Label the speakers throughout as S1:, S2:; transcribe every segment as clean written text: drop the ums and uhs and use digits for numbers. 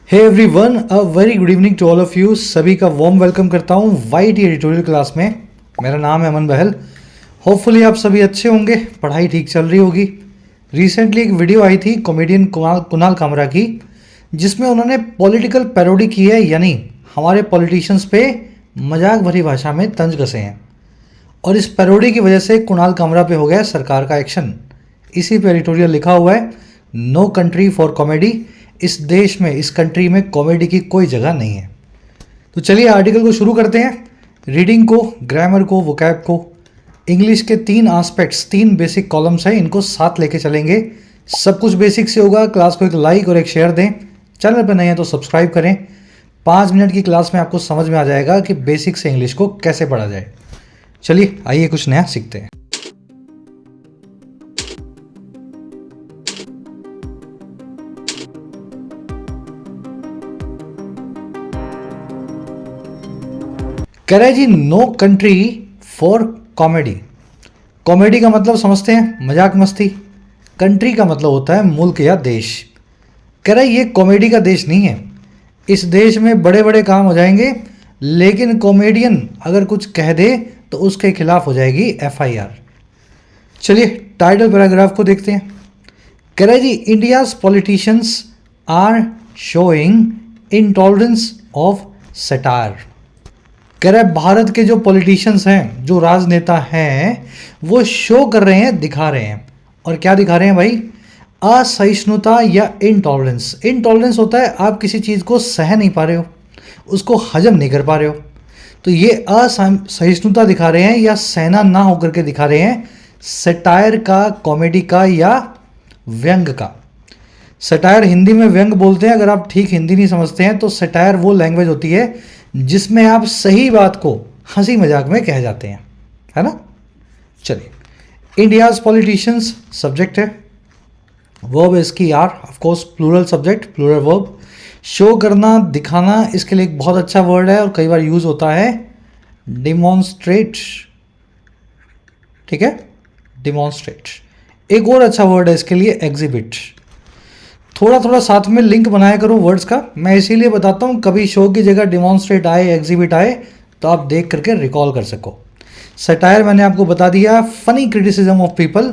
S1: Hey everyone, a very good evening to all of you. सभी का warm welcome करता हूँ वाईटी एडिटोरियल क्लास में। मेरा नाम है अमन बहल। होपफुली आप सभी अच्छे होंगे, पढ़ाई ठीक चल रही होगी। रिसेंटली एक वीडियो आई थी कॉमेडियन कुणाल कामरा की, जिसमें उन्होंने पॉलिटिकल पैरोडी की है, यानी हमारे पॉलिटिशियंस पे मजाक भरी भाषा में तंज कसे हैं। और इस पैरोडी की वजह से कुणाल कामरा पे हो गया सरकार का एक्शन। इसी पे एडिटोरियल लिखा हुआ है, नो कंट्री फॉर कॉमेडी। इस देश में, इस कंट्री में कॉमेडी की कोई जगह नहीं है। तो चलिए आर्टिकल को शुरू करते हैं। रीडिंग को, ग्रामर को, वोकैब को, इंग्लिश के 3 एस्पेक्ट्स, 3 बेसिक कॉलम्स हैं, इनको साथ लेके चलेंगे। सब कुछ बेसिक से होगा। क्लास को एक लाइक और एक शेयर दें। चैनल पर नए हैं तो सब्सक्राइब करें। 5 मिनट की क्लास में आपको समझ में आ जाएगा कि बेसिक से इंग्लिश को कैसे पढ़ा जाए। चलिए आइए कुछ नया सीखते हैं। कह रहे जी, no country for comedy. Comedy का मतलब समझते हैं, मजाक मस्ती। कंट्री का मतलब होता है मुल्क या देश। कह रहे ये कॉमेडी का देश नहीं है। इस देश में बड़े बड़े काम हो जाएंगे, लेकिन कॉमेडियन अगर कुछ कह दे तो उसके खिलाफ हो जाएगी FIR। चलिए टाइटल पैराग्राफ को देखते हैं। कह रहे जी, India's politicians are showing intolerance of satire. कह रहा है भारत के जो पॉलिटिशियंस हैं, जो राजनेता हैं, वो शो कर रहे हैं, दिखा रहे हैं। और क्या दिखा रहे हैं भाई? असहिष्णुता या इंटॉलरेंस। इंटॉलरेंस होता है आप किसी चीज़ को सह नहीं पा रहे हो, उसको हजम नहीं कर पा रहे हो। तो ये असहिष्णुता दिखा रहे हैं या सहना ना होकर के दिखा रहे हैं, सटायर का, कॉमेडी का या व्यंग का। सटायर हिंदी में व्यंग बोलते हैं। अगर आप ठीक हिंदी नहीं समझते हैं तो सटायर वो लैंग्वेज होती है जिसमें आप सही बात को हंसी मजाक में कह जाते हैं, है ना। चलिए, इंडियाज पॉलिटिशियंस सब्जेक्ट है, वर्ब इसकी are, of course plural subject, plural verb. Show करना, दिखाना, इसके लिए एक बहुत अच्छा वर्ड है और कई बार यूज होता है, डिमॉन्स्ट्रेट। ठीक है, डिमॉन्स्ट्रेट। एक और अच्छा वर्ड है इसके लिए, एग्जिबिट। थोड़ा थोड़ा साथ में लिंक बनाया करो वर्ड्स का। मैं इसीलिए बताता हूँ, कभी शो की जगह डिमॉन्स्ट्रेट आए, एग्जिबिट आए तो आप देख करके रिकॉल कर सको। सटायर मैंने आपको बता दिया, फनी क्रिटिसिज्म ऑफ पीपल।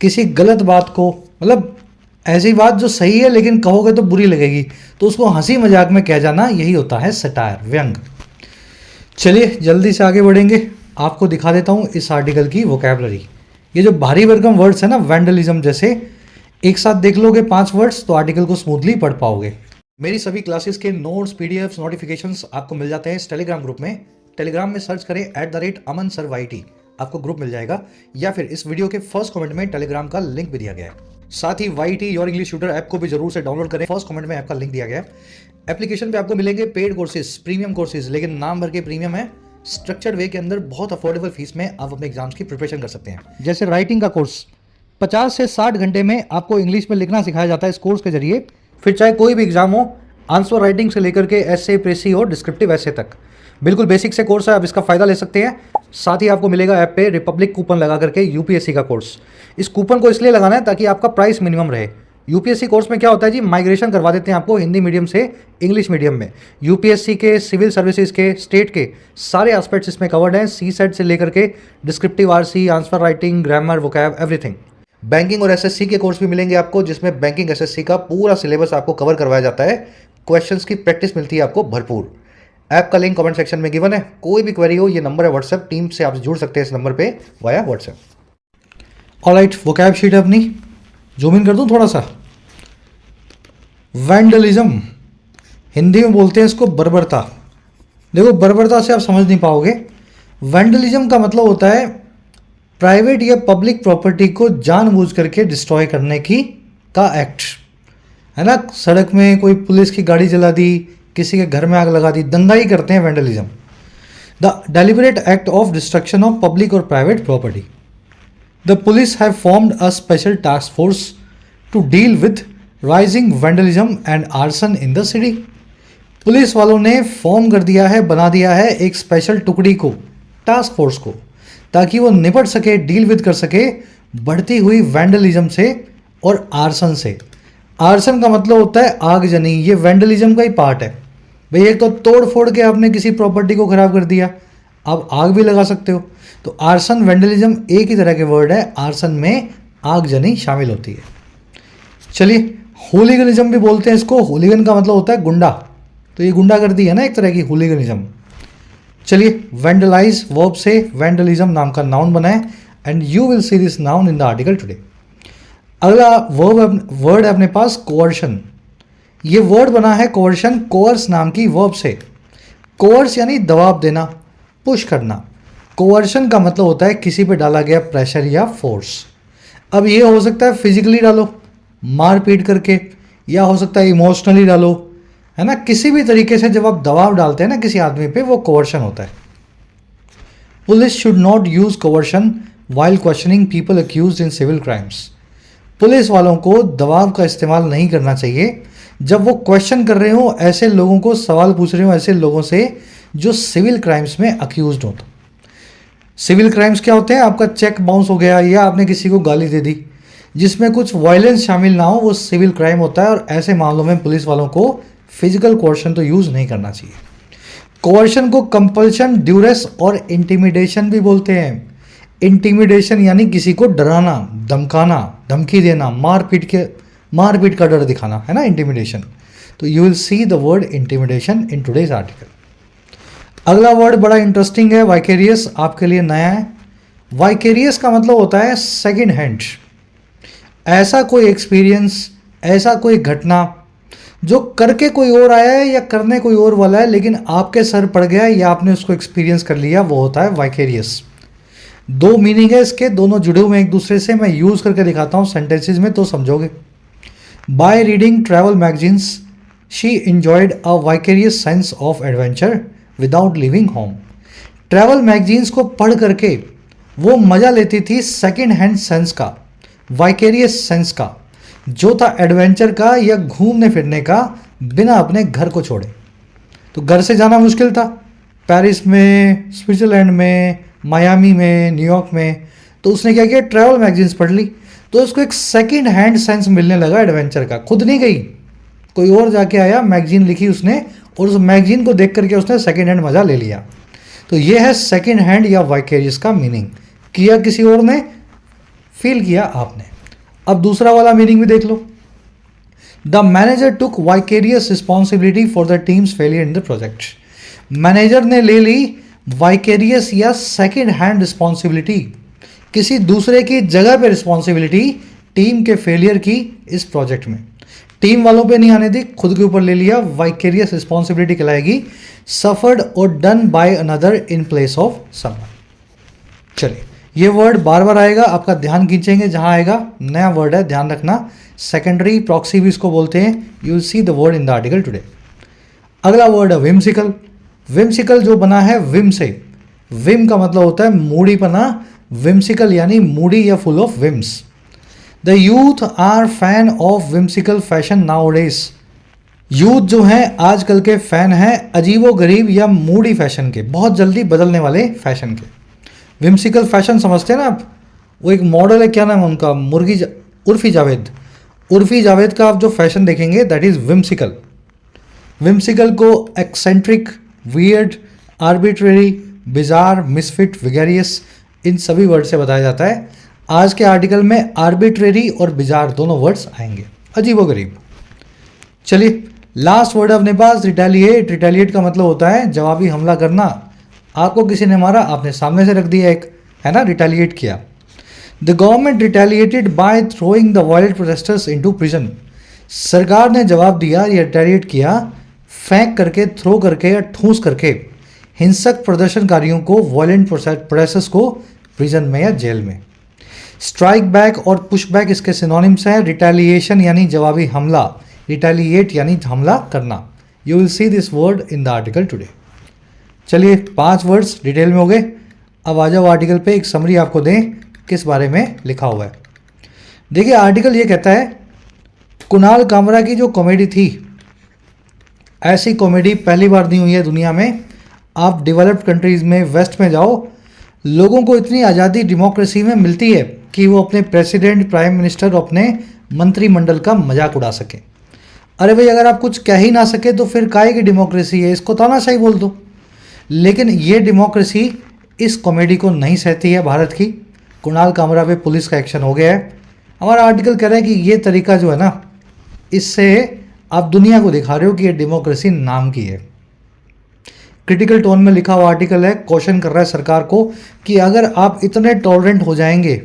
S1: किसी गलत बात को, मतलब ऐसी बात जो सही है लेकिन कहोगे तो बुरी लगेगी, तो उसको हंसी मजाक में कह जाना, यही होता है सटायर, व्यंग। चलिए जल्दी से आगे बढ़ेंगे। आपको दिखा देता हूँ इस आर्टिकल की वोकैबलरी। ये जो भारी भरकम वर्ड्स है ना, वैंडलिज्म जैसे, एक साथ देख लोगे 5 वर्ड्स तो आर्टिकल को स्मूथली पढ़ पाओगे। मेरी सभी क्लासेस के नोट्स, PDFs, नोटिफिकेशंस आपको मिल जाते हैं इस टेलीग्राम ग्रुप में। टेलीग्राम में सर्च करें @AmanSirYT, आपको ग्रुप मिल जाएगा, या फिर इस वीडियो के फर्स्ट कमेंट में टेलीग्राम का लिंक भी दिया गया है। साथ ही YT your English tutor app को भी जरूर से डाउनलोड करें। फर्स्ट कमेंट में ऐप का लिंक दिया गया है। एप्लीकेशन पे आपको मिलेंगे पेड कोर्सेज, प्रीमियम कोर्सेज, लेकिन नाम भर के प्रीमियम है। स्ट्रक्चर्ड वे के अंदर बहुत अफोर्डेबल फीस में आप अपने एग्जाम्स की प्रिपरेशन कर सकते हैं। जैसे राइटिंग का कोर्स 50 से 60 घंटे में आपको इंग्लिश में लिखना सिखाया जाता है इस कोर्स के जरिए। फिर चाहे कोई भी एग्जाम हो, आंसर राइटिंग से लेकर के एसे, प्रेसी और डिस्क्रिप्टिव एसे तक, बिल्कुल बेसिक से कोर्स है, आप इसका फायदा ले सकते हैं। साथ ही आपको मिलेगा ऐप पे रिपब्लिक कूपन लगा करके UPSC का कोर्स। इस कूपन को इसलिए लगाना है ताकि आपका प्राइस मिनिमम रहे। UPSC कोर्स में क्या होता है जी, माइग्रेशन करवा देते हैं आपको हिंदी मीडियम से इंग्लिश मीडियम में। UPSC के, सिविल सर्विसेज के, स्टेट के सारे एस्पेक्ट्स इसमें कवर्ड हैं, CSET से लेकर के descriptive RC, answer writing, grammar, vocab, everything. Banking और SSC के कोर्स भी मिलेंगे आपको, जिसमें बैंकिंग SSC का पूरा सिलेबस आपको कवर करवाया जाता है। क्वेश्चंस की प्रैक्टिस मिलती है आपको भरपूर। ऐप का लिंक कमेंट सेक्शन में गिवन है। कोई भी क्वेरी हो, ये नंबर है व्हाट्सएप, टीम से आप जुड़ सकते हैं इस नंबर पे via WhatsApp. Alright, vocab sheet है अपनी, जूम इन कर दूं थोड़ा सा। वैंडलिज्म, हिंदी में बोलते हैं इसको बर्बरता। देखो, बर्बरता से आप समझ नहीं पाओगे। वैंडलिज्म का मतलब होता है प्राइवेट या पब्लिक प्रॉपर्टी को जानबूझ करके डिस्ट्रॉय करने की का एक्ट, है ना। सड़क में कोई पुलिस की गाड़ी जला दी, किसी के घर में आग लगा दी, दंगाई करते हैं, vandalism. The deliberate act of destruction of public और private property. The police have formed a special task force to deal with rising vandalism and arson in the city. Police वालों ने फॉर्म कर दिया है, बना दिया है एक स्पेशल टुकड़ी को, टास्क फोर्स को, ताकि वो निपट सके, डील विद कर सके बढ़ती हुई वैंडलिज्म से और आर्सन से। आर्सन का मतलब होता है आगजनी, ये वैंडलिज्म का ही पार्ट है। भाई एक तो तोड़ फोड़ के आपने किसी प्रॉपर्टी को खराब कर दिया, आप आग भी लगा सकते हो। तो आर्सन वैंडलिज्म एक ही तरह के वर्ड है, आर्सन में आगजनी शामिल होती है। चलिए, होलीगनिज्म भी बोलते हैं इसको। होलीगन का मतलब होता है गुंडा, तो ये गुंडागर्दी है ना एक तरह की, होलीगनिज्म। चलिए, वैंडलाइज वर्ब से वैंडलिज्म नाम का नाउन बना है and you will see this noun in the article today. अगला वर्ड है अपने पास कोअर्शन। ये वर्ड बना है कोअर्शन कोअर्स नाम की वर्ब से। कोअर्स यानी दबाव देना, पुश करना। कोअर्शन का मतलब होता है किसी पे डाला गया प्रेशर या फोर्स। अब ये हो सकता है फिजिकली डालो, मार पीट करके, या हो सकता है इमोशनली डालो, है ना। किसी भी तरीके से जब आप दबाव डालते हैं ना किसी आदमी पे, वो कोअर्शन होता है। Police should not use coercion while questioning people accused in civil crimes. Police वालों को दबाव का इस्तेमाल नहीं करना चाहिए जब वो क्वेश्चन कर रहे हो ऐसे लोगों को, सवाल पूछ रहे हो ऐसे लोगों से जो सिविल क्राइम्स में अक्यूज्ड हो। तो सिविल क्राइम्स क्या होते हैं? आपका चेक बाउंस हो गया या आपने किसी को गाली दे दी, जिसमें कुछ वायलेंस शामिल ना हो, वो सिविल क्राइम होता है। और ऐसे मामलों में पुलिस वालों को फिजिकल कोअर्शन तो यूज़ नहीं करना चाहिए। कोअर्शन को कंपल्शन, ड्यूरेस और इंटिमिडेशन भी बोलते हैं। इंटिमिडेशन यानी किसी को डराना, धमकाना, धमकी देना, मारपीट का डर दिखाना, है ना, इंटिमिडेशन। तो you will see the word intimidation in today's article. अगला वर्ड बड़ा इंटरेस्टिंग है, वाइकेरियस, आपके लिए नया है। वाइकेरियस का मतलब होता है सेकंड हैंड। ऐसा कोई एक्सपीरियंस, ऐसा कोई घटना जो करके कोई और आया है या करने कोई और वाला है, लेकिन आपके सर पड़ गया या आपने उसको एक्सपीरियंस कर लिया, वो होता है वाइकेरियस। दो मीनिंग है इसके, दोनों जुड़े हुए एक दूसरे से। मैं यूज़ करके दिखाता हूँ सेंटेंसेज में तो समझोगे। By reading travel magazines she enjoyed a vicarious sense of adventure without leaving home. Travel magazines को पढ़ करके वो मज़ा लेती थी सेकेंड हैंड सेंस का, वाइकेरियस सेंस का, जो था एडवेंचर का या घूमने फिरने का, बिना अपने घर को छोड़े। तो घर से जाना मुश्किल था, पेरिस में, स्विट्ज़रलैंड में, मायामी में, न्यूयॉर्क में। तो उसने क्या किया, ट्रैवल मैगजीन्स पढ़ ली, तो उसको एक सेकंड हैंड सेंस मिलने लगा एडवेंचर का। खुद नहीं गई, कोई और जाके आया, मैगजीन लिखी उसने, और उस मैगजीन को देख करके उसने सेकंड हैंड मज़ा ले लिया। तो ये है सेकंड हैंड या वाइकेरियस का मीनिंग। किया किसी और ने, फील किया आपने। अब दूसरा वाला मीनिंग भी देख लो। The manager took vicarious responsibility for the team's failure in the project. Manager ने ले ली वाइकेरियस या सेकंड हैंड रिस्पॉन्सिबिलिटी, किसी दूसरे की जगह पे रिस्पॉन्सिबिलिटी टीम के फेलियर की इस प्रोजेक्ट में। टीम वालों पे नहीं आने दी, खुद के ऊपर ले लिया। वाइकेरियस रिस्पॉन्सिबिलिटी कहलाएगी सफर्ड और done by another in place of someone. चलिए, ये वर्ड बार बार आएगा, आपका ध्यान खींचेंगे जहां आएगा। नया वर्ड है, ध्यान रखना। सेकेंडरी प्रॉक्सी भी इसको बोलते हैं। You will see the word in the article today. अगला वर्ड है विम्सिकल। विम्सिकल जो बना है विम से। विम का मतलब होता है मूडीपना, विम्सिकल यानी मूडी या full of whims. The youth are fan of whimsical fashion nowadays. Youth जो है आजकल के फैन हैं अजीबो गरीब या मूडी फैशन के, बहुत जल्दी बदलने वाले फैशन के। विम्सिकल फैशन समझते हैं ना आप, वो एक मॉडल है, क्या नाम है उनका, उर्फी जावेद। उर्फी जावेद का आप जो फैशन देखेंगे दैट इज़ विम्सिकल। विम्सिकल को eccentric, weird, arbitrary, bizarre, misfit, vagarious, इन सभी वर्ड से बताया जाता है। आज के आर्टिकल में आर्बिट्रेरी और बिजार दोनों वर्ड्स आएंगे, अजीबोगरीब। चलिए, लास्ट वर्ड अपने पास रिटेलिएट। रिटेलिएट का मतलब होता है जवाबी हमला करना। आपको किसी ने मारा, आपने सामने से रख दिया एक, है ना, रिटेलिएट किया। The government retaliated by throwing the violent protesters into prison. सरकार ने जवाब दिया या रिटेलिएट किया फेंक करके, थ्रो करके या ठूस करके हिंसक प्रदर्शनकारियों को, वायलेंट प्रोटेस्टर्स को प्रिजन में या जेल में। स्ट्राइक बैक और पुश बैक इसके सिनोनिम्स हैं। रिटेलिएशन यानी जवाबी हमला, रिटेलिएट यानी हमला करना। You will see this word in the article today. चलिए, 5 वर्ड्स डिटेल में हो गए। अब आ जाओ आर्टिकल पे, एक समरी आपको दें किस बारे में लिखा हुआ है। देखिए, आर्टिकल ये कहता है कुणाल कामरा की जो कॉमेडी थी, ऐसी कॉमेडी पहली बार नहीं हुई है दुनिया में। आप डेवलप्ड कंट्रीज़ में, वेस्ट में जाओ, लोगों को इतनी आज़ादी डेमोक्रेसी में मिलती है कि वो अपने प्रेसिडेंट, प्राइम मिनिस्टर और अपने मंत्रिमंडल का मजाक उड़ा सके। अरे भाई, अगर आप कुछ कह ही ना सके तो फिर काहे की डेमोक्रेसी है, इसको तानाशाही बोल दो। लेकिन ये डेमोक्रेसी इस कॉमेडी को नहीं सहती है भारत की। कुणाल कामरा पे पुलिस का एक्शन हो गया है। हमारा आर्टिकल कह रहा है कि ये तरीका जो है ना, इससे आप दुनिया को दिखा रहे हो कि ये डेमोक्रेसी नाम की है। क्रिटिकल टोन में लिखा हुआ आर्टिकल है, क्वेश्चन कर रहा है सरकार को कि अगर आप इतने टॉलरेंट हो जाएंगे,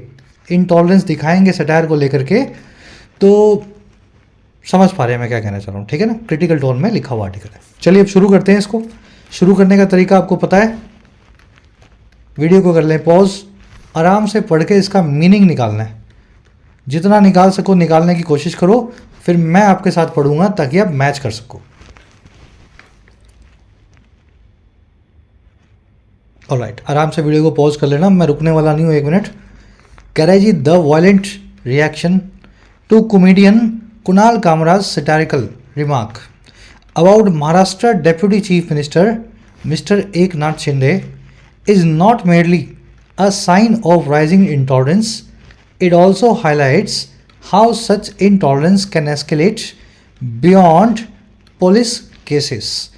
S1: इनटॉलरेंस दिखाएंगे सटायर को लेकर के, तो समझ पा रहे हैं मैं क्या कहना चाह रहा हूँ, ठीक है ना। क्रिटिकल टोन में लिखा हुआ आर्टिकल है। चलिए अब शुरू करते हैं इसको। शुरू करने का तरीका आपको पता है, वीडियो को कर लें पॉज, आराम से पढ़ के इसका मीनिंग निकालना है। जितना निकाल सको निकालने की कोशिश करो, फिर मैं आपके साथ पढ़ूंगा ताकि आप मैच कर सको। ऑलराइट, आराम से वीडियो को पॉज कर लेना, मैं रुकने वाला नहीं हूँ, 1 मिनट। कह रहे जी, the violent reaction to comedian Kunal Kamra's satirical remark about Maharashtra Deputy Chief Minister Mr. Eknath Shinde is not merely a sign of rising intolerance, it also highlights how such intolerance can escalate beyond police cases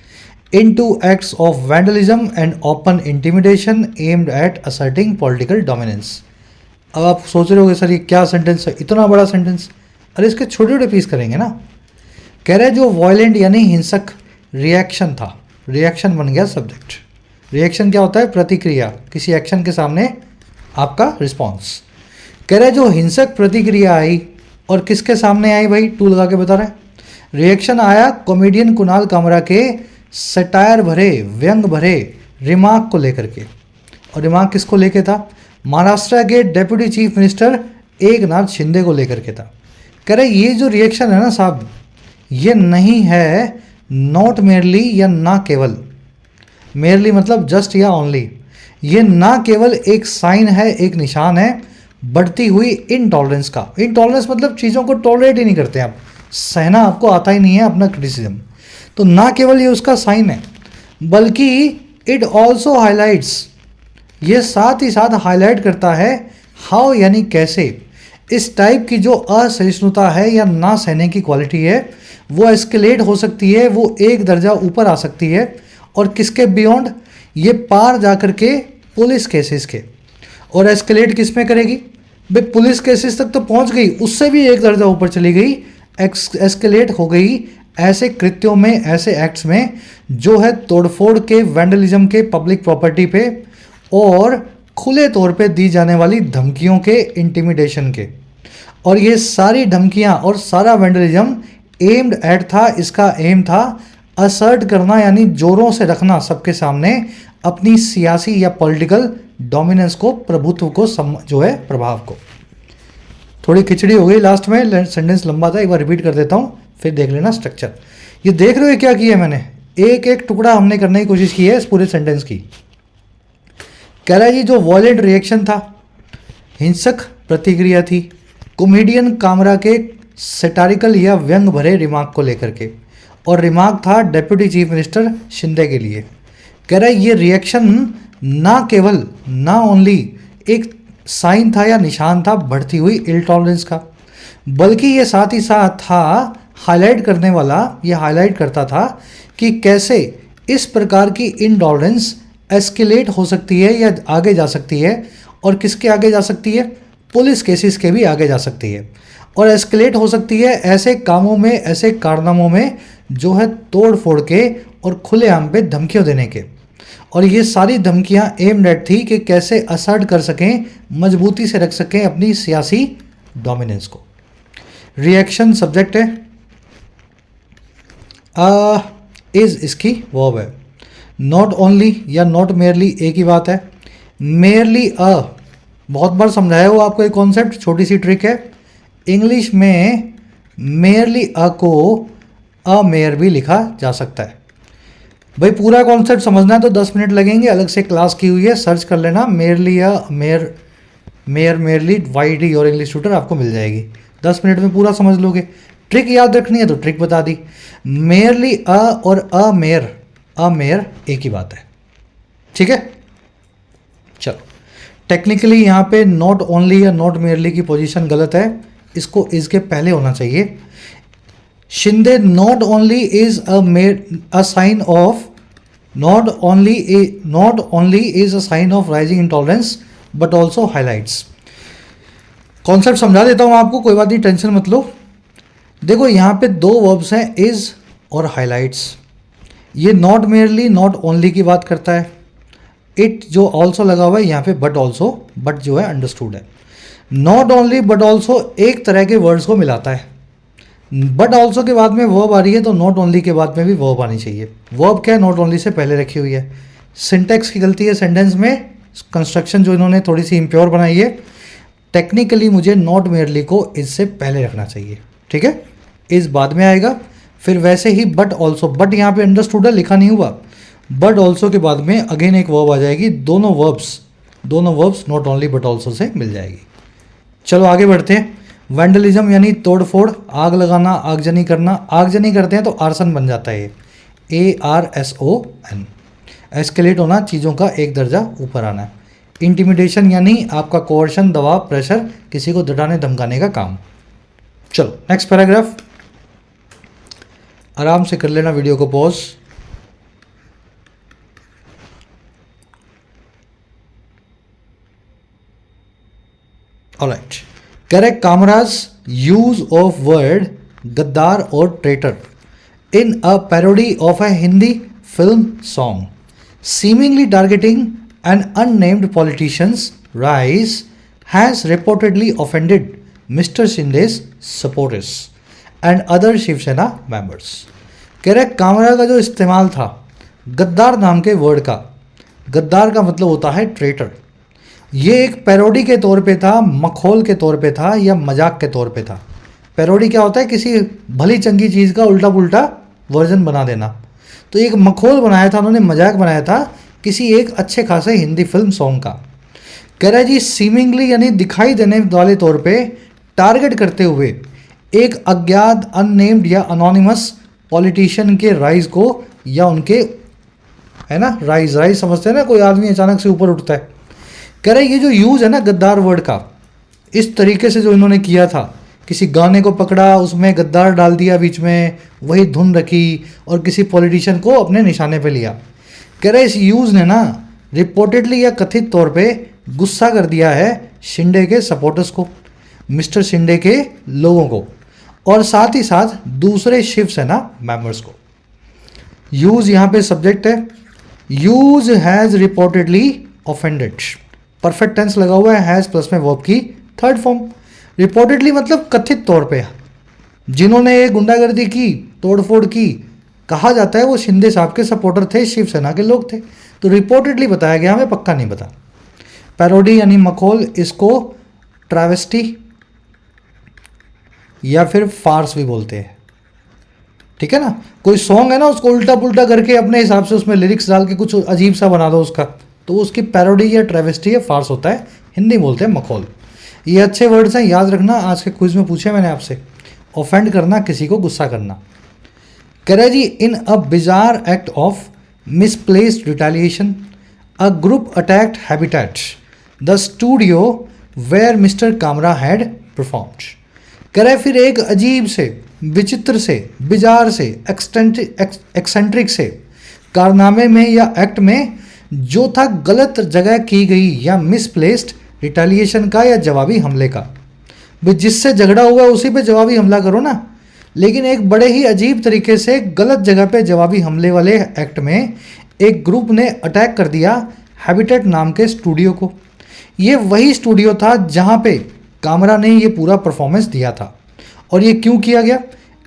S1: into acts of vandalism and open intimidation aimed at asserting political dominance. अब आप सोच रहे होगे sir ये क्या sentence है, इतना बड़ा सेंटेंस। अरे इसके छोटे छोटे पीस करेंगे ना। कह रहे जो वायलेंट यानी हिंसक रिएक्शन था, रिएक्शन बन गया सब्जेक्ट। रिएक्शन क्या होता है? प्रतिक्रिया, किसी एक्शन के सामने आपका रिस्पॉन्स। कह रहे जो हिंसक प्रतिक्रिया आई, और किसके सामने आई भाई? टू लगा के बता रहे हैं। रिएक्शन आया कॉमेडियन कुणाल कामरा के सटायर भरे, व्यंग भरे रिमार्क को लेकर के। और रिमार्क किसको लेके था? महाराष्ट्र के deputy chief minister Eknath Shinde को लेकर के था। कह रहे ये जो रिएक्शन है ना साहब, ये नहीं है नॉट मेयरली या ना केवल, मेयरली मतलब जस्ट या ओनली, ये ना केवल एक साइन है, एक निशान है बढ़ती हुई इनटॉलरेंस का। इनटॉलरेंस मतलब चीज़ों को टॉलरेट ही नहीं करते आप, सहना आपको आता ही नहीं है अपना क्रिटिसिज्म। तो ना केवल ये उसका साइन है, बल्कि इट ऑल्सो हाईलाइट्स, ये साथ ही साथ हाईलाइट करता है हाउ यानी कैसे इस टाइप की जो असहिष्णुता है या ना सहने की क्वालिटी है वो एस्केलेट हो सकती है, वो एक दर्जा ऊपर आ सकती है। और किसके बियॉन्ड? ये पार जाकर के पुलिस केसेस के। और एस्केलेट किस में करेगी भाई? पुलिस केसेस तक तो पहुंच गई, उससे भी एक दर्जा ऊपर चली गई, एस्केलेट हो गई ऐसे कृत्यों में, ऐसे एक्ट्स में जो है तोड़फोड़ के, वैंडलिज्म के, पब्लिक प्रॉपर्टी पे और खुले तौर पे दी जाने वाली धमकियों के, इंटिमिडेशन के। और ये सारी धमकियां और सारा वैंडलिज्म एम्ड एट था, इसका एम था असर्ट करना, यानी जोरों से रखना सबके सामने अपनी सियासी या पॉलिटिकल डोमिनेंस को, प्रभुत्व को, जो है प्रभाव को। थोड़ी खिचड़ी हो गई लास्ट में, सेंटेंस लंबा था, एक बार रिपीट कर देता हूँ फिर देख लेना स्ट्रक्चर। ये देख रहे हो क्या किया मैंने? एक एक टुकड़ा हमने करने की कोशिश की है इस पूरे सेंटेंस की। कह रहा है जी जो वॉयलेंट रिएक्शन था, हिंसक प्रतिक्रिया थी कॉमेडियन कामरा के सटारिकल या व्यंग भरे रिमार्क को लेकर के, और रिमार्क था डेप्यूटी चीफ मिनिस्टर शिंदे के लिए। कह रहा है ये रिएक्शन ना केवल, ना ओनली एक साइन था या निशान था बढ़ती हुई इनटॉलरेंस का, बल्कि ये साथ ही साथ था हाईलाइट करने वाला, ये हाईलाइट करता था कि कैसे इस प्रकार की इनटॉलरेंस एस्केलेट हो सकती है या आगे जा सकती है। और किसके आगे जा सकती है? पुलिस केसेस के भी आगे जा सकती है। और एस्केलेट हो सकती है ऐसे कामों में, ऐसे कारनामों में जो है तोड़ फोड़ के और खुलेआम पे धमकियों देने के। और ये सारी धमकियां एम्ड एट थी कि कैसे असर्ट कर सकें, मजबूती से रख सकें अपनी सियासी डोमिनेंस को। रिएक्शन सब्जेक्ट है, इज इसकी वर्ब है। नॉट ओनली या नॉट मेयरली एक ही बात है। मेयरली बहुत बार समझाया हुआ आपको एक कॉन्सेप्ट, छोटी सी ट्रिक है। इंग्लिश में मेयरली को मेयर भी लिखा जा सकता है। भाई पूरा कॉन्सेप्ट समझना है तो 10 मिनट लगेंगे, अलग से क्लास की हुई है, सर्च कर लेना मेयरली मेयर, मेयरली वाईडी और इंग्लिश ट्यूटर आपको मिल जाएगी। 10 मिनट में पूरा समझ लोगे। ट्रिक याद रखनी है तो ट्रिक बता दी। मेयरली और मेयर एक ही बात है, ठीक है। चलो टेक्निकली यहाँ पे नॉट ओनली या नॉट मेयरली की पोजीशन गलत है, इसको इज के पहले होना चाहिए। Shinde not only is a sign of not only is a sign of rising intolerance but also highlights। Concept समझा देता हूँ आपको, कोई बात नहीं, टेंशन मत लो। देखो यहाँ पे दो वर्ब्स हैं, इज और हाईलाइट्स। ये नॉट मेयरली नॉट ओनली की बात करता है। इट जो ऑल्सो लगा हुआ है यहाँ पे बट ऑल्सो, बट जो है अंडरस्टूड है। नॉट ओनली बट ऑल्सो एक तरह के वर्ड्स को मिलाता है। बट ऑल्सो के बाद में वर्ब आ रही है तो नॉट ओनली के बाद में भी वर्ब आनी चाहिए। वर्ब क्या है, नॉट ओनली से पहले रखी हुई है। सिंटेक्स की गलती है सेंटेंस में, कंस्ट्रक्शन जो इन्होंने थोड़ी सी इम्प्योर बनाई है। टेक्निकली मुझे नॉट मेयरली को इससे पहले रखना चाहिए, ठीक है। इस बाद में आएगा, फिर वैसे ही बट ऑल्सो, बट यहाँ पे अंडरस्टूड है, लिखा नहीं हुआ। बट ऑल्सो के बाद में अगेन एक वर्ब आ जाएगी। दोनों verbs not only but also से मिल जाएगी। चलो आगे बढ़ते हैं। वैंडलिज्म यानी तोड़फोड़, आग लगाना, आगजनी करना। आगजनी करते हैं तो आर्सन बन जाता है, ARSON। एस्केलेट होना, चीज़ों का एक दर्जा ऊपर आना। इंटिमिडेशन यानी आपका कोर्शन, दबाव, प्रेशर, किसी को डराने धमकाने का काम। चलो नेक्स्ट पैराग्राफ, आराम से कर लेना वीडियो को pause. Alright, correct Kamraj use of word गद्दार और traitor in a parody of a Hindi film song seemingly targeting an unnamed politician's rise has reportedly offended Mr. Shinde's supporters and other Shiv Sena members। कह रहे कामरा का जो इस्तेमाल था गद्दार नाम के वर्ड का, गद्दार का मतलब होता है ट्रेटर। ये एक पैरोडी के तौर पे था, मखौल के तौर पे था या मजाक के तौर पे था। पैरोडी क्या होता है, किसी भली चंगी चीज़ का उल्टा पुल्टा वर्जन बना देना। तो एक मखौल बनाया था उन्होंने, मजाक बनाया था किसी एक अच्छे खासे हिंदी फिल्म सॉन्ग का। कह रहा है जी सीमिंगली यानी दिखाई देने वाले तौर पे, टारगेट करते हुए एक अज्ञात, अननेम्ड या अनोनिमस पॉलिटिशियन के राइज को, या उनके, है ना, राइज समझते हैं ना, कोई आदमी अचानक से ऊपर उठता है। कह रहे ये जो यूज़ है ना गद्दार वर्ड का, इस तरीके से जो इन्होंने किया था, किसी गाने को पकड़ा, उसमें गद्दार डाल दिया बीच में, वही धुन रखी और किसी पॉलिटिशियन को अपने निशाने पे लिया। कह रहे इस यूज़ ने ना रिपोर्टेडली या कथित तौर पे गुस्सा कर दिया है शिंदे के सपोर्टर्स को, मिस्टर शिंदे के लोगों को, और साथ ही साथ दूसरे शिवसेना मेंबर्स को। यूज़ यहाँ पे सब्जेक्ट है। Use has reportedly offended, perfect tense लगा हुआ है, हैज़ प्लस में वर्ब की थर्ड फॉर्म। रिपोर्टेडली मतलब कथित तौर पे, जिन्होंने ये गुंडागर्दी की, तोड़फोड़ की, कहा जाता है वो शिंदे साहब के सपोर्टर थे, शिवसेना के लोग थे। तो रिपोर्टेडली बताया गया, हमें पक्का नहीं पता। पैरोडी यानी मखौल, इसको ट्रैवेस्टी या फिर फार्स भी बोलते हैं, ठीक है ना। कोई सॉन्ग है ना, उसको उल्टा पुल्टा करके अपने हिसाब से उसमें लिरिक्स डाल के कुछ अजीब सा बना दो उसका, तो उसकी पैरोडी या ट्रैवेस्टी या फार्स होता है। हिंदी बोलते हैं मखौल। ये अच्छे वर्ड्स हैं, याद रखना। आज के क्विज में पूछे मैंने आपसे। ऑफेंड करना, किसी को गुस्सा करना। कह रहा है जी in a bizarre act of misplaced retaliation a group attacked Habitat the studio where mister Kamra had performed. कह रहा है फिर एक अजीब से, विचित्र से, बिजार से, एक्सेंट्रिक से कारनामे में या एक्ट में जो था गलत जगह की गई या मिसप्लेस्ड रिटेलिएशन का या जवाबी हमले का। भाई जिससे झगड़ा हुआ उसी पे जवाबी हमला करो ना, लेकिन एक बड़े ही अजीब तरीके से गलत जगह पे जवाबी हमले वाले एक्ट में एक ग्रुप ने अटैक कर दिया हैबिटेट नाम के स्टूडियो को। ये वही स्टूडियो था जहाँ पे कामरा ने ये पूरा परफॉर्मेंस दिया था। और ये क्यों किया गया?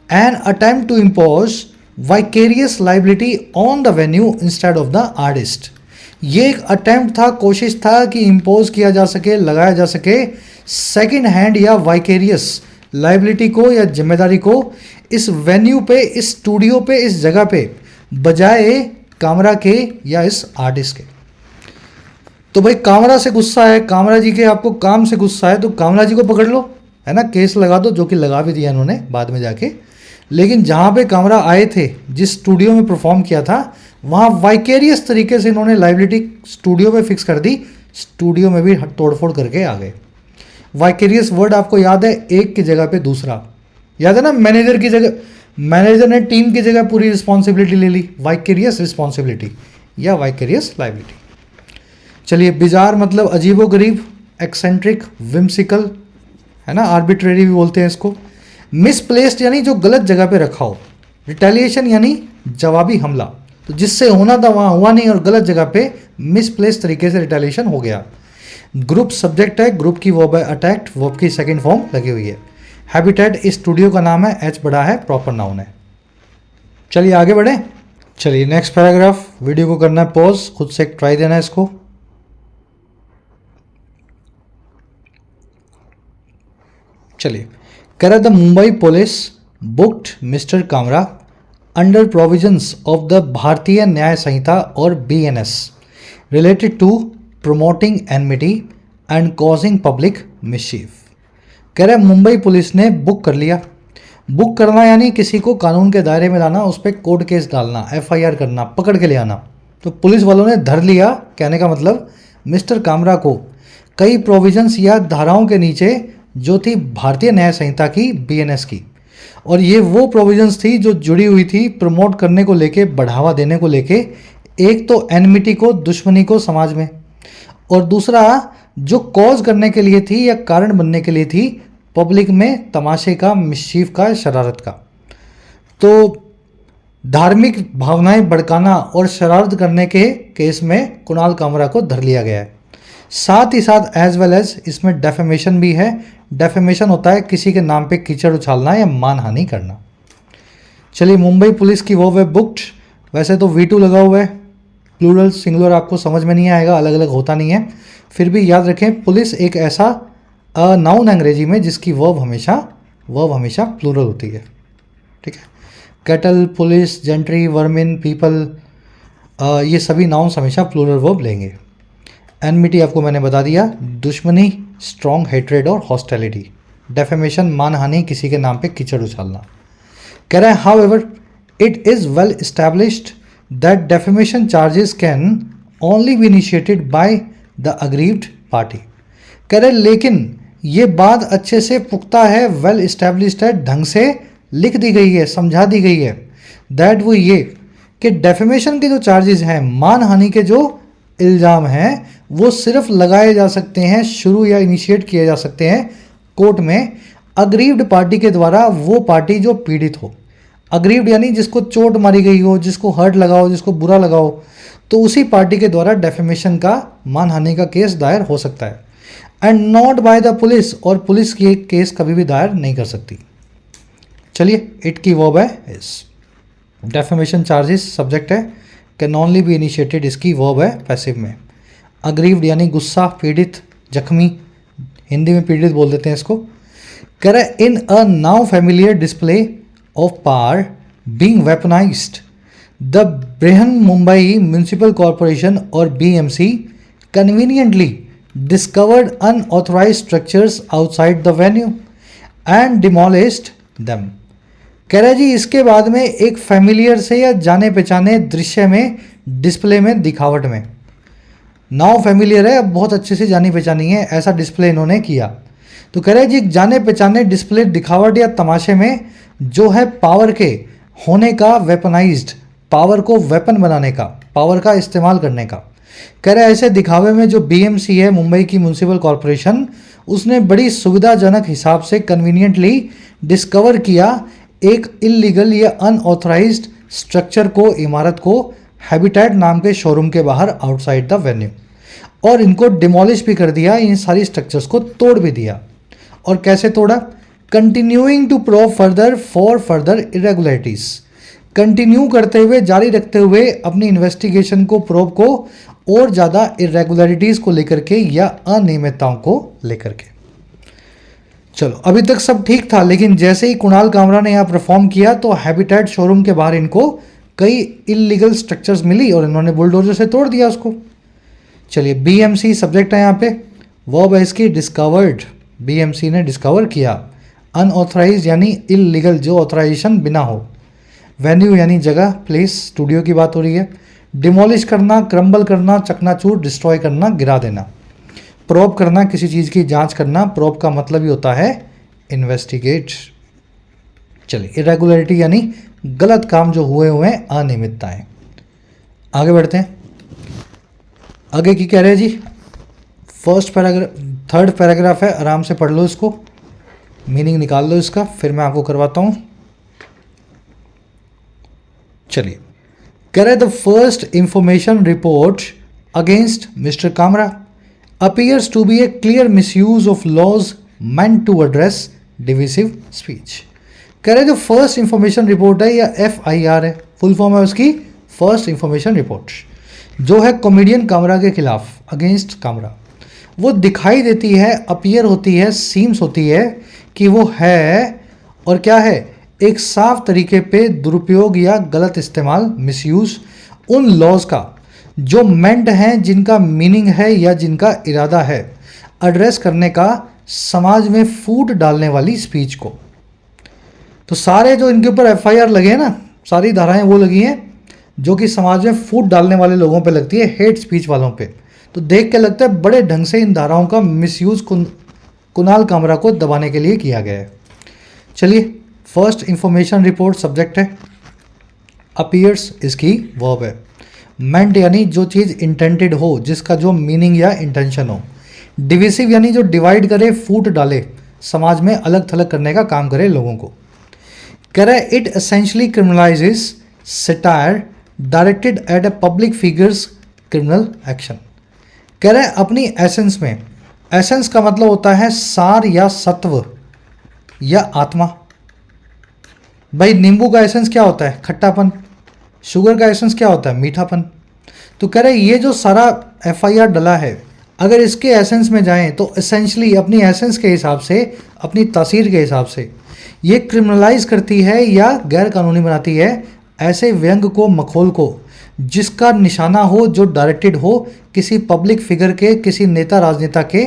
S1: An attempt to impose vicarious liability on the venue instead of the artist. ये एक अटेम्प्ट था, कोशिश था कि इम्पोज किया जा सके, लगाया जा सके सेकंड हैंड या वाइकेरियस लाइबिलिटी को या जिम्मेदारी को इस वेन्यू पे, इस स्टूडियो पे, इस जगह पे, बजाय कामरा के या इस आर्टिस्ट के। तो भाई कामरा से गुस्सा है, कामरा जी के आपको काम से गुस्सा है, तो कामरा जी को पकड़ लो, है ना, केस लगा दो, जो कि लगा भी दिया इन्होंने बाद में जाके। लेकिन जहाँ पे कामरा आए थे, जिस स्टूडियो में परफॉर्म किया था, वहाँ वाइकेरियस तरीके से इन्होंने लाइबिलिटी स्टूडियो पे फिक्स कर दी, स्टूडियो में भी तोड़फोड़ करके आ गए। वाइकेरियस वर्ड आपको याद है, एक की जगह पे दूसरा, याद है ना, मैनेजर की जगह, मैनेजर ने टीम की जगह पूरी रिस्पॉन्सिबिलिटी ले ली, वाइकेरियस रिस्पॉन्सिबिलिटी या वाइकेरियस लाइबिलिटी। चलिए, बिजार मतलब अजीबो गरीब, एक्सेंट्रिक, विम्सिकल, है ना, आर्बिट्रेरी भी बोलते हैं इसको। मिसप्लेस्ड यानी जो गलत जगह पे रखा हो। रिटेलिएशन यानी जवाबी हमला, तो जिससे होना था वहाँ हुआ नहीं और गलत जगह पे मिसप्लेस तरीके से रिटेलिएशन हो गया। ग्रुप सब्जेक्ट है, ग्रुप की वर्ब है अटैक्ड, वर्ब की सेकंड फॉर्म लगी हुई है। हैबिटेट इस स्टूडियो का नाम है, एच बड़ा है, प्रॉपर नाउन है। चलिए आगे बढ़े। चलिए नेक्स्ट पैराग्राफ, वीडियो को करना है पॉज, खुद से एक ट्राई देना है इसको। चलिए, कह रहा the Mumbai police booked mister Kamra under provisions of the Bharatiya Nyaya Sanhita और BNS related to promoting enmity and causing public mischief. कह रहे मुंबई पुलिस ने बुक कर लिया। बुक करना यानी किसी को कानून के दायरे में लाना, उस पर कोर्ट केस डालना, FIR करना, पकड़ के ले आना। तो पुलिस वालों ने धर लिया, कहने का मतलब मिस्टर कामरा को कई प्रोविजंस या धाराओं के नीचे जो थी भारतीय न्याय संहिता की, BNS की, और ये वो प्रोविजंस थी जो जुड़ी हुई थी प्रमोट करने को लेके, बढ़ावा देने को लेके। एक तो एनमिटी को, दुश्मनी को समाज में, और दूसरा जो कॉज करने के लिए थी या कारण बनने के लिए थी, पब्लिक में तमाशे का, मिसचीफ का, शरारत का। तो धार्मिक भावनाएं भड़काना और शरारत करने के केस में कुणाल कामरा को धर लिया गया है। साथ ही साथ एज वेल एज इसमें डेफेमेशन भी है। डेफेमेशन होता है किसी के नाम पे कीचड़ उछालना या मानहानि करना। चलिए, मुंबई पुलिस की वो है बुक्ड, वैसे तो V2 लगा हुआ है, प्लूरल सिंगुलर आपको समझ में नहीं आएगा, अलग अलग होता नहीं है, फिर भी याद रखें पुलिस एक ऐसा नाउन अंग्रेजी में जिसकी वर्ब हमेशा प्लूरल होती है। ठीक है, cattle, police, gentry, vermin, people, ये सभी नाउन्स हमेशा प्लूरल वर्ब लेंगे। एनमिटी आपको मैंने बता दिया, दुश्मनी, स्ट्रॉन्ग हेट्रेड और हॉस्टिलिटी। डेफेमेशन, मानहानि, किसी के नाम पे कीचड़ उछालना। कह रहा है however it is well established that defamation charges can only be initiated by the aggrieved party. कह रहे लेकिन ये बात अच्छे से पुख्ता है, वेल एस्टैब्लिश्ड है, ढंग से लिख दी गई है, समझा दी गई है, दैट वो ये कि डेफेमेशन के जो चार्जेस हैं, मानहानि के जो इल्ज़ाम हैं, वो सिर्फ लगाए जा सकते हैं, शुरू या इनिशिएट किए जा सकते हैं कोर्ट में अग्रीव्ड पार्टी के द्वारा, वो पार्टी जो पीड़ित हो। अग्रीव्ड यानी जिसको चोट मारी गई हो, जिसको हर्ट लगा हो, जिसको बुरा लगा हो, तो उसी पार्टी के द्वारा डेफेमेशन का, मानहानि का केस दायर हो सकता है। And not by the police, और पुलिस की एक केस कभी भी दायर नहीं कर सकती। चलिए, इट की वर्ब है इस। डेफेमेशन चार्जेस सब्जेक्ट है, कैन ओनली बी इनिशिएटेड इसकी वर्ब है पैसिव में। अग्रीव्ड यानी गुस्सा, पीड़ित, जख्मी, हिंदी में पीड़ित बोल देते हैं इसको। कह रहा है in a now familiar display of power being weaponised the Brihanmumbai municipal corporation or BMC conveniently discovered unauthorized structures outside the venue and demolished them। कह रहा जी इसके बाद में एक फैमिलियर से या जाने पहचाने दृश्य में, डिस्प्ले में, दिखावट में, नाउ फैमिलियर है, अब बहुत अच्छे से जानी पहचानी है, ऐसा डिस्प्ले इन्होंने किया। तो कह रहे जी जाने पहचाने डिस्प्ले, दिखावट या तमाशे में जो है पावर के होने का, वेपनाइज्ड, पावर को वेपन बनाने का, पावर का इस्तेमाल करने का। कह रहे ऐसे दिखावे में जो BMC है, मुंबई की म्यूनिसिपल कॉरपोरेशन, उसने बड़ी सुविधाजनक हिसाब से कन्वीनियंटली डिस्कवर किया एक इलीगल या अनऑथराइज्ड स्ट्रक्चर को, इमारत को, हैबिटेट नाम के शोरूम के बाहर आउटसाइड द वेन्यू, और इनको डिमोलिश भी कर दिया, इन सारी स्ट्रक्चर्स को तोड़ भी दिया। और कैसे तोड़ा? Continuing to probe further for further irregularities, continue करते हुए, जारी रखते हुए अपनी इन्वेस्टिगेशन को, प्रोब को, और ज़्यादा इरेगुलरिटीज़ को लेकर के या अनियमितताओं को लेकर के। चलो, अभी तक सब ठीक था, लेकिन जैसे ही कुणाल कामरा ने यहाँ परफॉर्म किया तो हैबिटेट शोरूम के बाहर इनको कई इलीगल स्ट्रक्चर्स मिली और इन्होंने बुलडोजर से तोड़ दिया उसको। चलिए, BMC सब्जेक्ट है यहाँ पे, वर्ब है इसकी डिस्कवर्ड, BMC ने डिस्कवर किया। अनऑथराइज यानी इलीगल, जो ऑथराइजेशन बिना हो। वेन्यू यानी जगह, प्लेस, स्टूडियो की बात हो रही है। डिमोलिश करना, क्रम्बल करना, चकनाचूर, डिस्ट्रॉय करना, गिरा देना। प्रोब करना, किसी चीज़ की जांच करना, प्रोब का मतलब ही होता है इन्वेस्टिगेट। चलिए, इरेगुलरिटी यानी गलत काम जो हुए हुए हैं, अनियमितताएं। आगे बढ़ते हैं। आगे की कह रहे हैं जी, फर्स्ट पैराग्राफ, थर्ड पैराग्राफ है, आराम से पढ़ लो इसको, मीनिंग निकाल लो इसका, फिर मैं आपको करवाता हूं। चलिए, कह रहे the first information report against mister Kamra appears to be a clear misuse of laws meant to address divisive speech। कह रहे जो फर्स्ट इंफॉर्मेशन रिपोर्ट है या FIR है, फुल फॉर्म है उसकी फर्स्ट इंफॉर्मेशन रिपोर्ट, जो है कॉमेडियन कामरा के खिलाफ, अगेंस्ट कामरा, वो दिखाई देती है, अपीयर होती है, सीम्स होती है कि वो है और क्या है, एक साफ तरीके पे दुरुपयोग या गलत इस्तेमाल, मिसयूज उन लॉज का जो मेंट हैं, जिनका मीनिंग है या जिनका इरादा है एड्रेस करने का, समाज में फूट डालने वाली स्पीच को। तो सारे जो इनके ऊपर FIR लगे हैं ना, सारी धाराएं वो लगी हैं जो कि समाज में फूट डालने वाले लोगों पे लगती है, हेट स्पीच वालों पे। तो देख के लगता है बड़े ढंग से इन धाराओं का मिसयूज कुणाल कामरा को दबाने के लिए किया गया है। चलिए, फर्स्ट इंफॉर्मेशन रिपोर्ट सब्जेक्ट है, अपीयर्स इसकी वर्ब है, मेंट यानी जो चीज़ इंटेंटेड हो, जिसका जो मीनिंग या इंटेंशन हो, डिविसिव यानी जो डिवाइड करे, फूट डाले, समाज में अलग थलग करने का काम करे लोगों को। कह रहा है it essentially criminalises satire directed at a public figure's criminal action. कह रहा है अपनी एसेंस में, एसेंस का मतलब होता है सार या सत्व या आत्मा। भाई नींबू का एसेंस क्या होता है, खट्टापन, शुगर का एसेंस क्या होता है, मीठापन। तो कह रहे ये जो सारा FIR डला है, अगर इसके एसेंस में जाएं तो एसेंशली अपनी एसेंस के हिसाब से, अपनी तासीर के हिसाब से ये क्रिमिनलाइज करती है या गैर कानूनी बनाती है ऐसे व्यंग को, मखौल को, जिसका निशाना हो, जो डायरेक्टेड हो किसी पब्लिक फिगर के, किसी नेता राजनेता के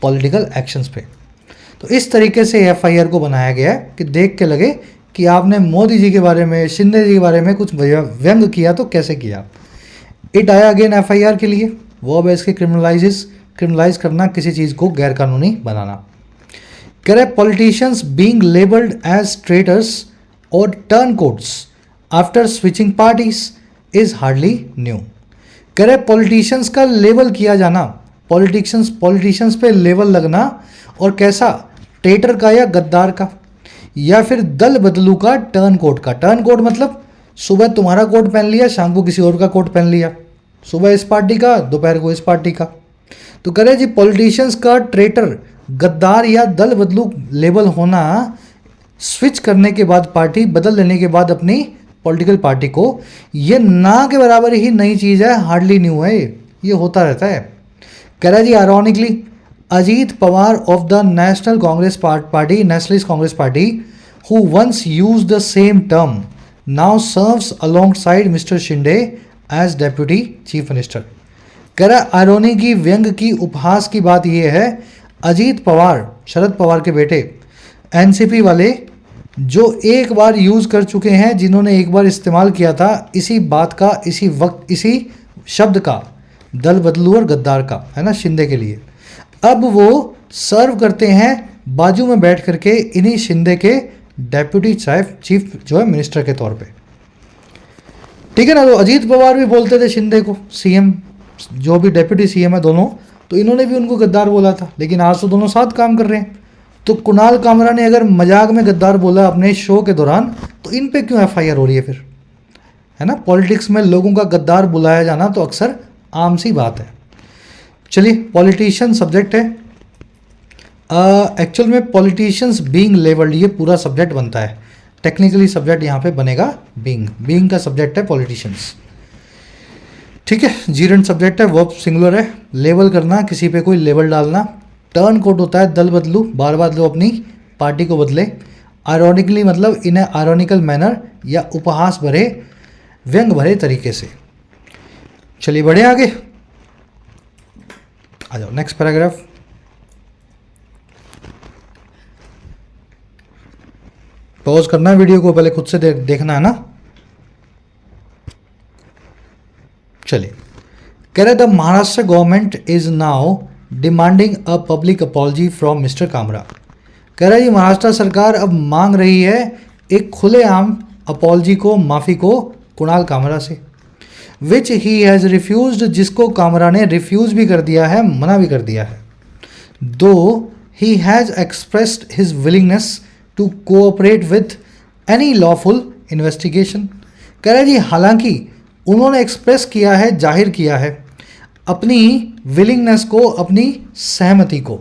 S1: पॉलिटिकल एक्शंस पे। तो इस तरीके से FIR को बनाया गया है कि देख के लगे कि आपने मोदी जी के बारे में, शिंदे जी के बारे में कुछ व्यंग किया तो कैसे किया। इट आया अगेन FIR के लिए, वो है इसके क्रिमिनलाइज करना, किसी चीज़ को गैर कानूनी बनाना। कह रहे politicians being labelled as traitors और turncoats after switching parties is hardly new. कह रहे पॉलिटिशियंस का लेबल किया जाना, पॉलिटिशियंस पे लेबल लगना, और कैसा, ट्रेटर का या गद्दार का, या फिर दल बदलू का, टर्न कोड का। टर्न कोड मतलब सुबह तुम्हारा कोट पहन लिया, शाम को किसी और का कोट पहन लिया, सुबह इस पार्टी का, दोपहर को इस पार्टी का। तो कह रहे जी पॉलिटिशियंस का ट्रेटर, गद्दार या दल बदलू लेबल होना, स्विच करने के बाद, पार्टी बदल लेने के बाद अपनी पॉलिटिकल पार्टी को, ये ना के बराबर ही नई चीज़ है, हार्डली न्यू है, ये होता रहता है। कह रहा जी ironically Ajit Pawar of the National Congress Party, Nationalist Congress Party, who once used the same term, now serves alongside Mr. Shinde as Deputy Chief Minister। कह रहा आयरोनी की, व्यंग की, उपहास की बात यह है, अजीत पवार, शरद पवार के बेटे, NCP वाले, जो एक बार यूज़ कर चुके हैं, जिन्होंने एक बार इस्तेमाल किया था इसी बात का, इसी वक्त, इसी शब्द का, दल बदलू और गद्दार का, है ना, शिंदे के लिए, अब वो सर्व करते हैं बाजू में बैठ करके इन्हीं शिंदे के डेप्यूटी चीफ जो है मिनिस्टर के तौर पे। ठीक है ना। तो अजीत पवार भी बोलते थे शिंदे को, CM जो भी डेप्यूटी CM है दोनों, तो इन्होंने भी उनको गद्दार बोला था, लेकिन आज तो दोनों साथ काम कर रहे हैं। तो कुणाल कामरा ने अगर मजाक में गद्दार बोला अपने शो के दौरान, तो इन पे क्यों FIR हो रही है फिर, है ना। पॉलिटिक्स में लोगों का गद्दार बुलाया जाना तो अक्सर आम सी बात है। चलिए, पॉलिटिशियन सब्जेक्ट है, एक्चुअल में पॉलिटिशियंस बीइंग लेबल्ड, ये पूरा सब्जेक्ट बनता है, टेक्निकली सब्जेक्ट यहाँ पे बनेगा बीइंग का सब्जेक्ट है पॉलिटिशियंस। ठीक है, जीरेंट सब्जेक्ट है, वर्ब सिंगुलर है, लेबल करना, किसी पे कोई लेबल डालना। टर्न कोड होता है दल बदलू, बार बार जो अपनी पार्टी को बदले। आयरॉनिकली मतलब इन आयरॉनिकल मैनर या उपहास भरे, व्यंग भरे तरीके से। चलिए बढ़े आगे, आ जाओ नेक्स्ट पैराग्राफ। पॉज करना है वीडियो को, पहले खुद से देखना है ना। चलिए, कह रहे the Maharashtra government is now demanding a public apology from mister Kamra. कह रहा है जी महाराष्ट्र सरकार अब मांग रही है एक खुलेआम अपॉलजी को, माफ़ी को कुणाल कामरा से, विच ही हैज़ रिफ्यूज्ड, जिसको कामरा ने रिफ्यूज़ भी कर दिया है, मना भी कर दिया है। Though he has expressed his willingness to cooperate with any lawful investigation. कह रहा है जी हालांकि उन्होंने एक्सप्रेस किया है, जाहिर किया है अपनी विलिंगनेस को, अपनी सहमति को,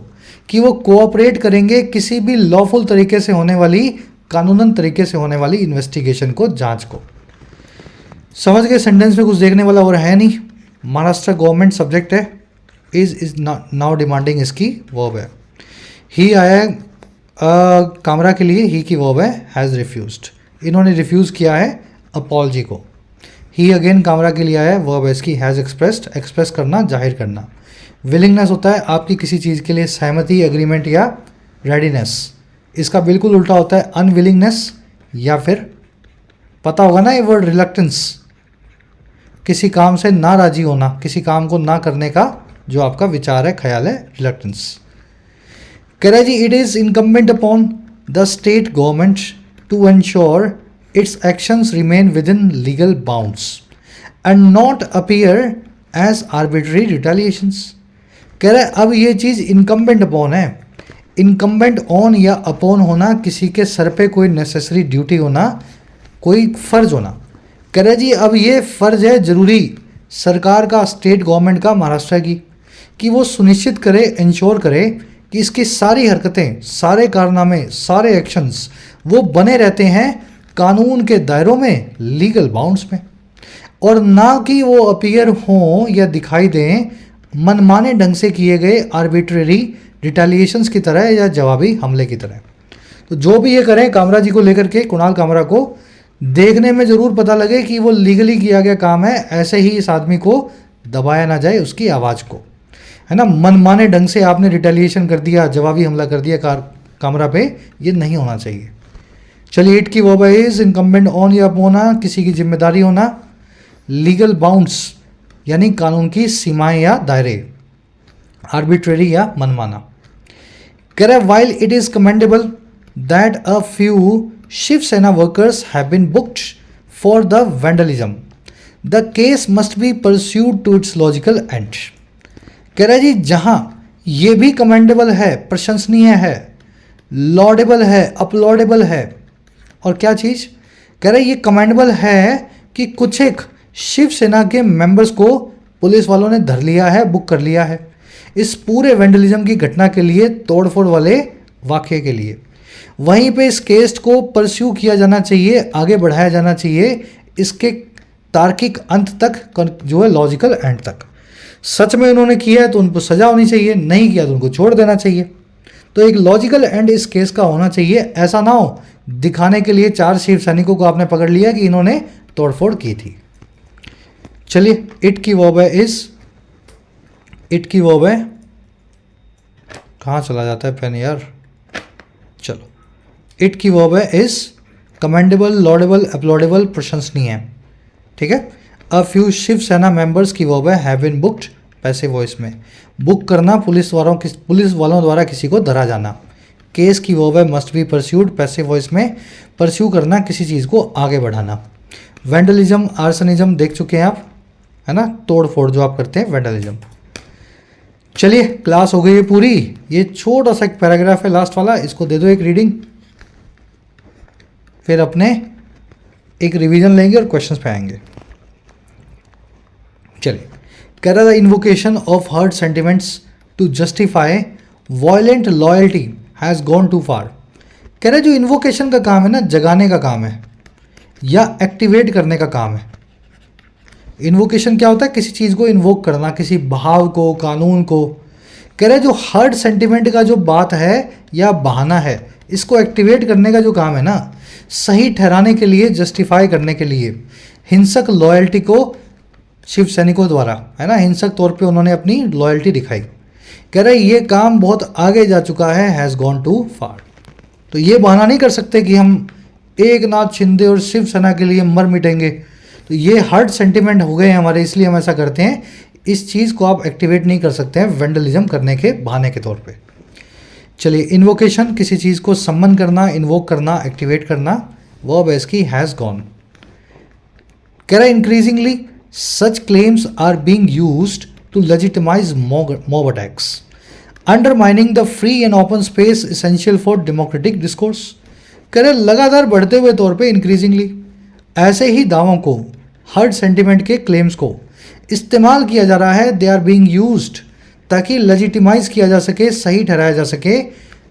S1: कि वो कोऑपरेट करेंगे किसी भी लॉफुल तरीके से होने वाली, कानूनन तरीके से होने वाली इन्वेस्टिगेशन को, जांच को। समझ गए? सेंटेंस में कुछ देखने वाला और है नहीं। महाराष्ट्र गवर्नमेंट सब्जेक्ट है, इज नाउ डिमांडिंग इसकी वर्ब है। ही आया है कामरा के लिए, ही की वर्ब है हैज़ रिफ्यूज्ड, इन्होंने रिफ्यूज़ किया है अपॉलजी को। ही अगेन कामरा के लिए आया है, वर्ब है इसकी हैज़ एक्सप्रेस्ड, एक्सप्रेस करना, जाहिर करना। विलिंगनेस होता है आपकी किसी चीज़ के लिए सहमति, एग्रीमेंट या रेडीनेस। इसका बिल्कुल उल्टा होता है अनविलिंगनेस, या फिर पता होगा ना ये वर्ड रिलक्टेंस, किसी काम से ना राजी होना, किसी काम को ना करने का जो आपका विचार है, ख्याल है, रिलक्टेंस। कह रहा है जी it is incumbent upon the state government to ensure its actions remain within legal bounds and not appear as arbitrary retaliations। कह रहा है अब ये चीज़ इनकम्बेंट अपॉन है। इनकम्बेंट ऑन या अपॉन होना, किसी के सर पे कोई नेसेसरी ड्यूटी होना, कोई फ़र्ज होना। कह रहा है जी अब ये फ़र्ज है ज़रूरी सरकार का, स्टेट गवर्नमेंट का, महाराष्ट्र की, कि वो सुनिश्चित करे, इंश्योर करे कि इसकी सारी हरकतें, सारे कारनामे, सारे एक्शंस वो बने रहते हैं कानून के दायरों में, लीगल बाउंड्स में, और ना कि वो अपीयर हों या दिखाई दें मनमाने ढंग से किए गए आर्बिट्रेरी रिटेलिएशंस की तरह या जवाबी हमले की तरह। तो जो भी ये करें कामरा जी को लेकर के, कुणाल कामरा को, देखने में ज़रूर पता लगे कि वो लीगली किया गया काम है, ऐसे ही इस आदमी को दबाया ना जाए, उसकी आवाज़ को, है ना। मनमाने ढंग से आपने रिटेलिएशन कर दिया, जवाबी हमला कर दिया कामरा पे, ये नहीं होना चाहिए। चलिए इट की वर्ब इज इनकम्बेंट ऑन या होना, किसी की जिम्मेदारी होना, लीगल बाउंड्स यानी कानून की सीमाएं या दायरे, आर्बिट्रेरी या मनमाना। कह रहा है while it is commendable that a few Shiv Sena workers have been booked for the vandalism, the case must be pursued to its logical end. कह रहा है जी जहां ये भी कमेंडेबल है, प्रशंसनीय है, लॉडेबल है, अपलॉडेबल है, और क्या चीज़ कह रहे ये कमेंडेबल है कि कुछ एक शिवसेना के मेंबर्स को पुलिस वालों ने धर लिया है, बुक कर लिया है इस पूरे वैंडलिज्म की घटना के लिए, तोड़फोड़ वाले वाक़ये के लिए। वहीं पे इस केस को परस्यू किया जाना चाहिए, आगे बढ़ाया जाना चाहिए इसके तार्किक अंत तक, जो है लॉजिकल एंड तक। सच में उन्होंने किया है तो उनको सज़ा होनी चाहिए, नहीं किया तो उनको छोड़ देना चाहिए। तो एक लॉजिकल एंड इस केस का होना चाहिए। ऐसा ना हो दिखाने के लिए 4 शिव सैनिकों को आपने पकड़ लिया कि इन्होंने तोड़फोड़ की थी। चलिए इट की वर्ब है इज, इट की वर्ब है, कहाँ चला जाता है पेन यार, चलो इट की वर्ब है इज, कमेंडेबल, लॉडेबल, अपलॉडेबल, प्रशंसनीय है, ठीक है। अ फ्यू शिव सेना मेंबर्स की वर्ब है have been booked, passive voice में, बुक करना, पुलिस वालों द्वारा किसी को धरा जाना। केस की वर्ब है must be pursued, passive voice में, परस्यू करना, किसी चीज़ को आगे बढ़ाना। वैंडलिज्म, आर्सनिज्म देख चुके हैं आप, है ना, तोड़ फोड़ जो आप करते हैं, वैंडलिज्म। चलिए क्लास हो गई है पूरी। ये छोटा सा एक पैराग्राफ है लास्ट वाला, इसको दे दो एक रीडिंग, फिर अपने एक रिवीजन लेंगे और क्वेश्चंस पे आएंगे। चलिए कह रहा था invocation of hurt sentiments to justify violent loyalty has gone too far. कह रहे जो इन्वोकेशन का काम है ना, जगाने का काम है या एक्टिवेट करने का काम है। इन्वोकेशन क्या होता है? किसी चीज़ को इन्वोक करना, किसी भाव को, कानून को। कह रहे जो हर्ट सेंटिमेंट का जो बात है या बहाना है, इसको एक्टिवेट करने का जो काम है ना, सही ठहराने के लिए, जस्टिफाई करने के लिए हिंसक लॉयल्टी को शिव सैनिकों द्वारा, है ना, हिंसक तौर पे उन्होंने अपनी लॉयल्टी दिखाई। कह रहे ये काम बहुत आगे जा चुका है, हैज़ गॉन टू फार। तो ये बहाना नहीं कर सकते कि हम एक नाथ शिंदे और शिवसेना के लिए मर मिटेंगे, तो ये हर्ट सेंटिमेंट हो गए हैं हमारे, इसलिए हम ऐसा करते हैं। इस चीज़ को आप एक्टिवेट नहीं कर सकते हैं वेंडलिज्म करने के बहाने के तौर पे। चलिए, इन्वोकेशन, किसी चीज़ को सम्मन करना, इन्वोक करना, एक्टिवेट करना, वर्ब है इसकी हैज़ गॉन। कह रहा है increasingly such claims are being used to legitimise mob attacks undermining the free and open space essential for democratic discourse. कह रहे लगातार बढ़ते हुए तौर पे इंक्रीजिंगली ऐसे ही दावों को, हर्ड सेंटिमेंट के क्लेम्स को इस्तेमाल किया जा रहा है, दे आर बीइंग यूज्ड, ताकि लेजिटिमाइज किया जा सके, सही ठहराया जा सके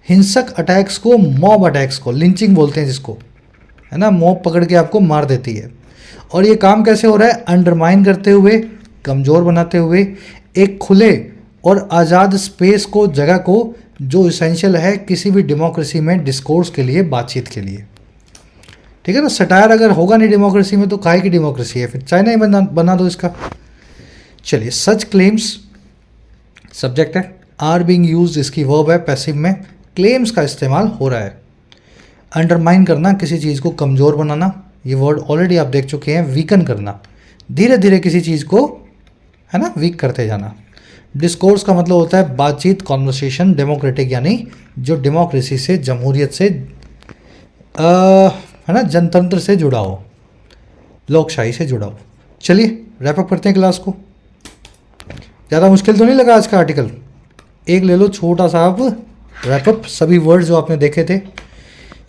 S1: हिंसक अटैक्स को, मॉब अटैक्स को, लिंचिंग बोलते हैं जिसको, है ना, मॉब पकड़ के आपको मार देती है। और ये काम कैसे हो रहा है? अंडरमाइन करते हुए, कमज़ोर बनाते हुए एक खुले और आज़ाद स्पेस को, जगह को, जो इसेंशियल है किसी भी डेमोक्रेसी में डिस्कोर्स के लिए, बातचीत के लिए। ठीक है ना, सटायर अगर होगा नहीं डेमोक्रेसी में तो काहे की डेमोक्रेसी है फिर? चाइना ही बना दो इसका। चलिए, सच क्लेम्स सब्जेक्ट है, आर बीइंग यूज्ड इसकी वर्ब है पैसिव में, क्लेम्स का इस्तेमाल हो रहा है। अंडरमाइन करना, किसी चीज़ को कमज़ोर बनाना, ये वर्ड ऑलरेडी आप देख चुके हैं। वीकन करना, धीरे धीरे किसी चीज़ को, है ना, वीक करते जाना। डिस्कोर्स का मतलब होता है बातचीत, कॉन्वर्सेशन। डेमोक्रेटिक यानी जो डेमोक्रेसी से, जमहूरियत से, है ना, जनतंत्र से जुड़ा हो, लोकशाही से जुड़ा हो। चलिए रैपअप करते हैं क्लास को। ज़्यादा मुश्किल तो नहीं लगा आज का आर्टिकल? एक ले लो छोटा सा आप रैपअप, सभी वर्ड्स जो आपने देखे थे।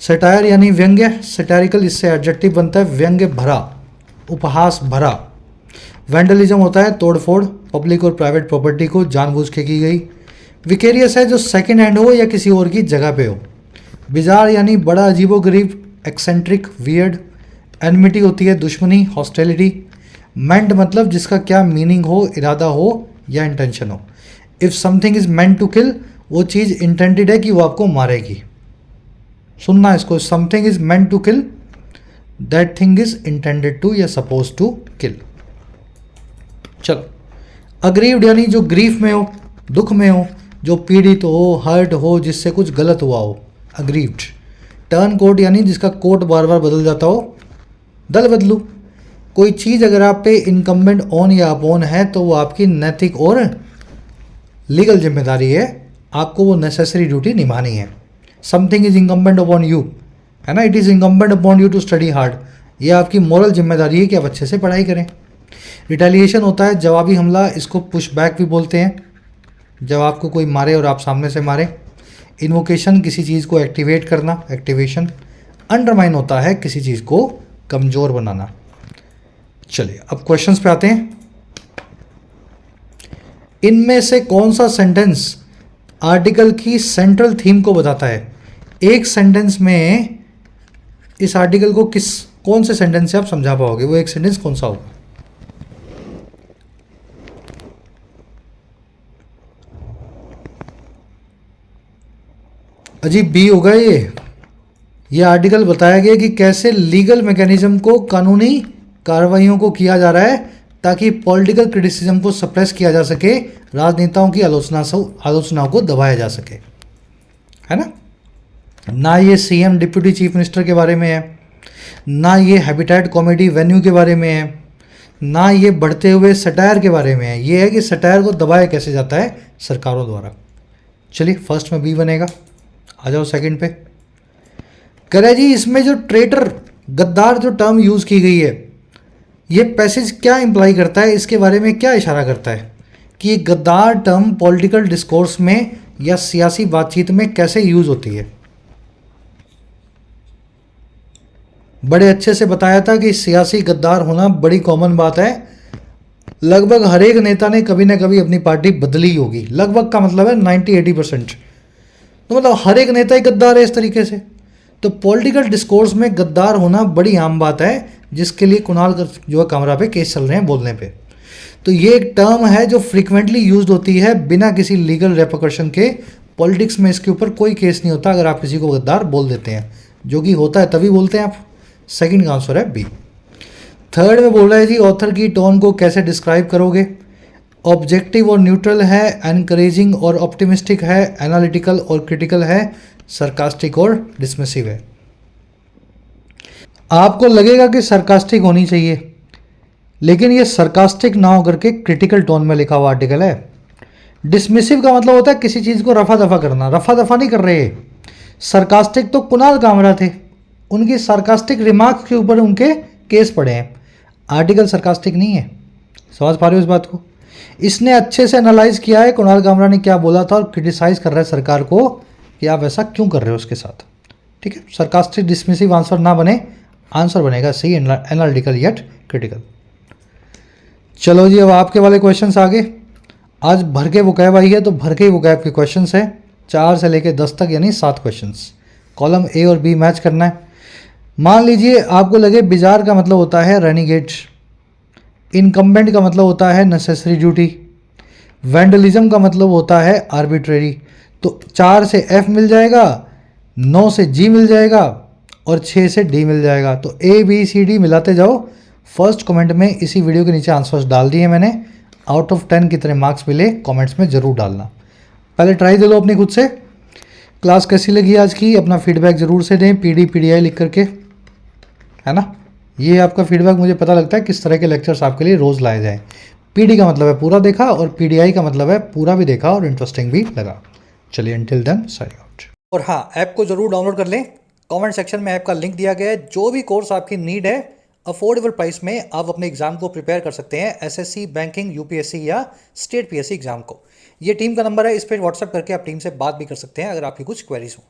S1: सटायर यानी व्यंग्य, सटारिकल इससे एडजेक्टिव बनता है, व्यंग्य भरा, उपहास भरा। वैंडलिज्म होता है तोड़फोड़, पब्लिक और प्राइवेट प्रॉपर्टी को जानबूझ के की गई। विकेरियस है जो सेकंड हैंड हो या किसी और की जगह पे हो। बिजार यानी बड़ा, अजीबोगरीब, एक्सेंट्रिक, वियर्ड। एनमिटी होती है दुश्मनी, हॉस्टिलिटी। मेंट मतलब जिसका क्या मीनिंग हो, इरादा हो या इंटेंशन हो। If something is meant to kill, वो चीज़ इंटेंडेड है कि वो आपको मारेगी। सुनना इसको, something is meant to kill, that thing is intended to या सपोज टू किल। चलो, अग्रीव्ड यानी जो ग्रीफ में हो, दुख में हो, जो पीड़ित हो, हर्ट हो, जिससे कुछ गलत हुआ हो, अग्रीव्ड। टर्न कोट यानी जिसका कोट बार बार बदल जाता हो, दल बदलू। कोई चीज़ अगर आप पे इनकम्बेंट ऑन या अपॉन है तो वो आपकी नैतिक और लीगल जिम्मेदारी है, आपको वो नेसेसरी ड्यूटी निभानी है। Something is incumbent upon you, है ना, it is incumbent upon you to study hard, ये आपकी मॉरल जिम्मेदारी है कि आप अच्छे से पढ़ाई करें। रिटेलिएशन होता है जवाबी हमला, इसको पुश बैक भी बोलते हैं, जब आपको कोई मारे और आप सामने से मारे। इन्वोकेशन किसी चीज़ को एक्टिवेट करना, एक्टिवेशन। अंडरमाइन होता है किसी चीज़ को कमज़ोर बनाना। चलिए अब क्वेश्चंस पे आते हैं। इनमें से कौन सा सेंटेंस आर्टिकल की सेंट्रल थीम को बताता है? एक सेंटेंस में इस आर्टिकल को कौन से सेंटेंस से आप समझा पाओगे? वो एक सेंटेंस कौन सा होगा? अजीब बी होगा ये आर्टिकल बताया गया कि कैसे लीगल मैकेनिज्म को, कानूनी कार्रवाइयों को किया जा रहा है ताकि पॉलिटिकल क्रिटिसिज्म को सप्रेस किया जा सके, राजनेताओं की आलोचनाओं को दबाया जा सके, है ना। ना ये सीएम डिप्टी चीफ मिनिस्टर के बारे में है, ना ये हैबिटेट कॉमेडी वेन्यू के बारे में है, ना ये बढ़ते हुए सटायर के बारे में है। ये है कि सटायर को दबाया कैसे जाता है सरकारों द्वारा। चलिए फर्स्ट में बी बनेगा। आ जाओ सेकंड पे। करे जी इसमें जो ट्रेटर, गद्दार जो टर्म यूज़ की गई है, ये पैसेज क्या इंप्लाई करता है, इसके बारे में क्या इशारा करता है कि ये गद्दार टर्म पॉलिटिकल डिस्कोर्स में या सियासी बातचीत में कैसे यूज़ होती है? बड़े अच्छे से बताया था कि सियासी गद्दार होना बड़ी कॉमन बात है। लगभग हर एक नेता ने कभी ना कभी अपनी पार्टी बदली होगी। लगभग का मतलब है 90-80%। तो मतलब हर एक नेता ही गद्दार है इस तरीके से। तो पॉलिटिकल डिस्कोर्स में गद्दार होना बड़ी आम बात है, जिसके लिए कुणाल जो है कैमरा पे केस चल रहे हैं बोलने पे। तो ये एक टर्म है जो फ्रीक्वेंटली यूज्ड होती है बिना किसी लीगल रेपरकशन के। पॉलिटिक्स में इसके ऊपर कोई केस नहीं होता अगर आप किसी को गद्दार बोल देते हैं, जो कि होता है तभी बोलते हैं आप। सेकंड का आंसर है बी। थर्ड में बोल रहा है जी ऑथर की टोन को कैसे डिस्क्राइब करोगे? ऑब्जेक्टिव और न्यूट्रल है, एनकरेजिंग और ऑप्टिमिस्टिक है, एनालिटिकल और क्रिटिकल है, सरकास्टिक और डिसमिसिव है। आपको लगेगा कि सरकास्टिक होनी चाहिए, लेकिन ये सरकास्टिक ना होकर के क्रिटिकल टोन में लिखा हुआ आर्टिकल है। डिसमिसिव का मतलब होता है किसी चीज़ को रफा दफा करना, रफा दफा नहीं कर रहे। सरकास्टिक तो कुणाल कामरा थे, उनकी सरकास्टिक रिमार्क्स के ऊपर उनके केस पड़े हैं। आर्टिकल सरकास्टिक नहीं है, समझ पा रहे हो इस बात को। इसने अच्छे से एनालाइज किया है कुणाल कामरा ने क्या बोला था और क्रिटिसाइज कर रहा है सरकार को कि आप ऐसा क्यों कर रहे हो उसके साथ। ठीक है, सरकास्टिक डिसमिसिव आंसर ना बने, आंसर बनेगा सही एनालिटिकल येट क्रिटिकल। चलो जी, अब आपके वाले क्वेश्चंस आगे। आज भर के वोकैब आई है तो भर के ही वोकैब के क्वेश्चंस हैं, 4 से लेकर 10 तक, यानी 7 क्वेश्चंस। कॉलम ए और बी मैच करना है। मान लीजिए आपको लगे बिजार का मतलब होता है रेनिगेट, इनकम्बेंट का मतलब होता है नेसेसरी ड्यूटी, वैंडलिज्म का मतलब होता है आर्बिट्रेरी। तो 4 से एफ मिल जाएगा, 9 से जी मिल जाएगा और 6 से डी मिल जाएगा। तो ए बी सी डी मिलाते जाओ। फर्स्ट कमेंट में इसी वीडियो के नीचे आंसर्स डाल दिए मैंने। आउट ऑफ 10 कितने मार्क्स मिले कमेंट्स में ज़रूर डालना। पहले ट्राई दे लो अपनी खुद से। क्लास कैसी लगी आज की, अपना फीडबैक ज़रूर से दें, पीडी पीडीआई लिख करके, है ना। ये आपका फीडबैक मुझे पता लगता है किस तरह के लेक्चर्स आपके लिए रोज़ लाए जाएँ। पीडी का मतलब है पूरा देखा और पीडीआई का मतलब है पूरा भी देखा और इंटरेस्टिंग भी लगा। चलिए, अंटिल देन साइनिंग आउट। और हाँ, ऐप को ज़रूर डाउनलोड कर लें। कमेंट सेक्शन में ऐप का लिंक दिया गया है। जो भी कोर्स आपकी नीड है, अफोर्डेबल प्राइस में आप अपने एग्जाम को प्रिपेयर कर सकते हैं, एसएससी, बैंकिंग, यूपीएससी या स्टेट पीएससी एग्जाम को। ये टीम का नंबर है, इस पर व्हाट्सएप करके आप टीम से बात भी कर सकते हैं अगर आपकी कुछ क्वेरीज हो।